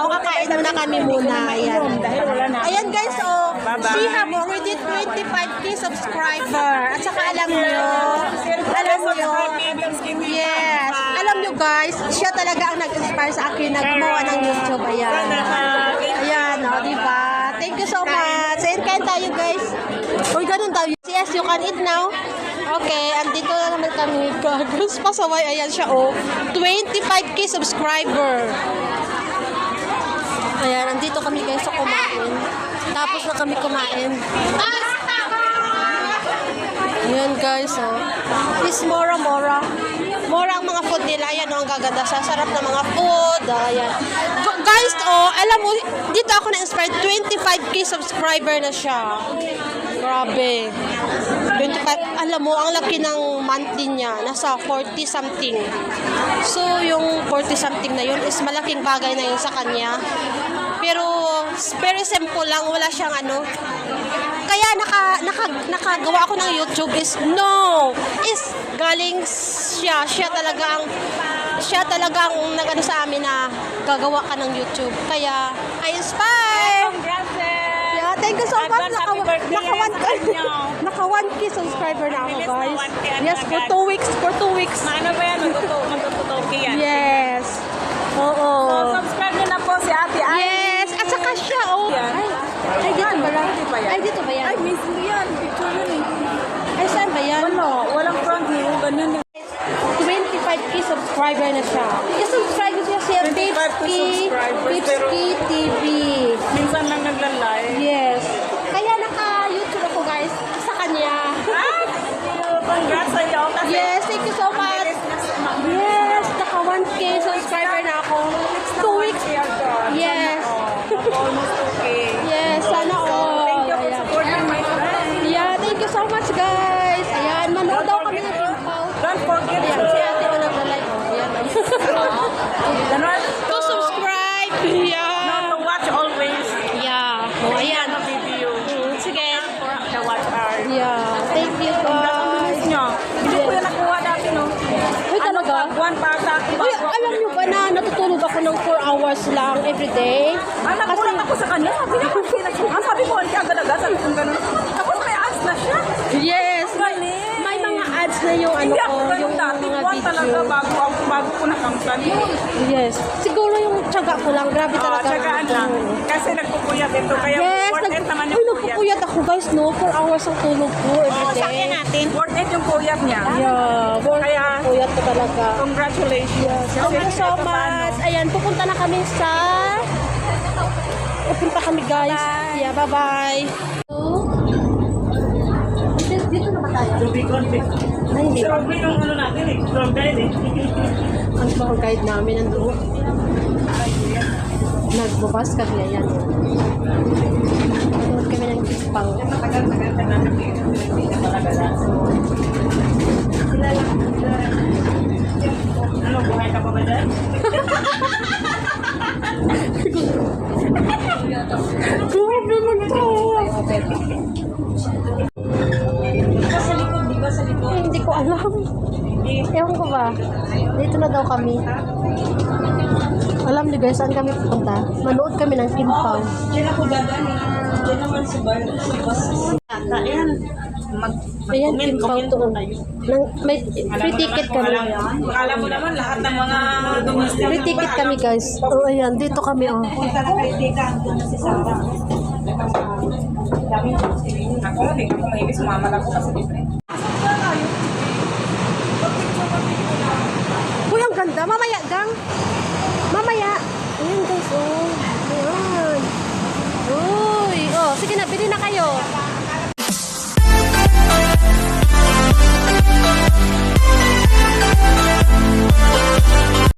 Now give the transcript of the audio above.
kakain muna kami muna. Ayan. Ayan guys, oh. She have already 25k subscriber. At saka alam nyo, yes, alam nyo guys, siya talaga ang nag-inspire sa akin na gumawa ng YouTube. Ayan. Ayan, oh, diba? Thank you so much. Ayan, kain tayo guys. Uy, ganun daw. Yes, you can eat now. Okay, andito na naman kami. Guys, pasaway. Ayan siya, oh. 25k subscriber. Ayan, andito kami guys sa kumain. Tapos na kami kumain. Ayan guys, oh. Is mora-mora. Mora ang mga food nila. Ayan, oh, ang gaganda. Sasarap na mga food. Ayan. Guys, oh, alam mo, dito ako na-inspired. 25k subscriber na siya. Grabe. 25, alam mo, ang laki ng monthly niya. Nasa 40 something. So, yung 40 something na yun is malaking bagay na yun sa kanya. Pero, very simple lang. Wala siyang ano. Kaya nakagawa ako ng YouTube is galing siya talagang nagano sa amin na gagawa ka ng YouTube. Kaya I inspire. Yeah, thank you so much. Naka 1k subscriber na ako, guys. Yes, for 2 weeks. Ano ba yan? Magtututoki yan. Yes. Oo. So, subscribe nyo na po si Ate Ay. Yes, at saka siya, oh. Ay, dito ba yan? Ay, dito ba yan? Ay, missing yan. Picture yun eh. Ay, saan ba yan? Walang front view. Ganyan eh. 25k subscriber na siya. I-subscribe ko siya 25k subscribers, Pipski TV. Minsan lang naglalay. Yes. Kaya naka-YouTube ako guys sa kanya. Congrats sa'yo. Yes, thank you so much. Yes, naka 1k subscriber na ako. 2 weeks. Yes. Almost okay. Yes, sana all. Thank you for Ayan. supporting my friend. Yeah, thank you so much guys. Ayan, manood daw kami ng Kimpaw. Don't forget Ayan, si ate ko nag-live. Ayan. To subscribe. Yeah. to watch always. Yeah. Oh, ayan. The video. Sige. The watch hour. Yeah. Thank you guys. Nyo. Hindi ko yan nakuha dati, no? Uy, talaga? Buwan pa sa akin. Uy, alam nyo ba na natutulog ako ng 4 hours lang everyday? Nakulat ako sa kanya. Sabi niya, kung pinagsuhan. Sabi ko, hindi agad-agad. Sabi ko gano'n. Tapos may ads na siya. Yes. Galing. May mga ads na yung ano Hindi ko, ako ganun yung dati. mga Buwan talaga video. bago ko nakamtan. Yes. Siguro yung tiyaga ko lang. Grabe talaga. Tsagaan lang. Kasi nagpupuyat ito. Kaya Yes. worth it naman Uy, yung puyat. nagpupuyat ako guys, no? 4 hours ang tulog ko everyday. natin. Worth it yung puyat niya. Yeah. Kaya- Puyat ko talaga. Congratulations. Thank you so much. Ayan, pupunta na kami sa... Pupunta kami guys. Yeah, bye-bye. Dito na ba tayo? Ay, hindi ba? Sobrang yung ano natin eh. Sobrang eh. Ang tour guide namin nandun. Nagbabas kami, ayan. Nanood kami ng Kispang. Matagal-tagal ka natin. Talaga na. Ano, buhay ka pa ba dyan? Grabe naman to! Sa likod, di ba sa likod? Ay, hindi ko alam. Ewan ko ba? Dito na daw kami. Alam niyo guys, saan kami pupunta? Manood kami ng Kimpaw. Diyan ako dadaan. Diyan naman si Bar. Si Bas. Ayan. Ayan, Kimpaw to. May free ticket kami. Akala mo naman lahat ng mga domestic. Free ticket kami guys. Oh, ayan, dito kami oh. Punta na kay Tika. Doon si Sarah. Ako, hindi ko maibig. Sumama lang ko kasi different. Uy, ang ganda. Mamaya, gang. Mamaya. Ayan guys, oh. Ayan. Uy. Oh, sige na, bili na kayo.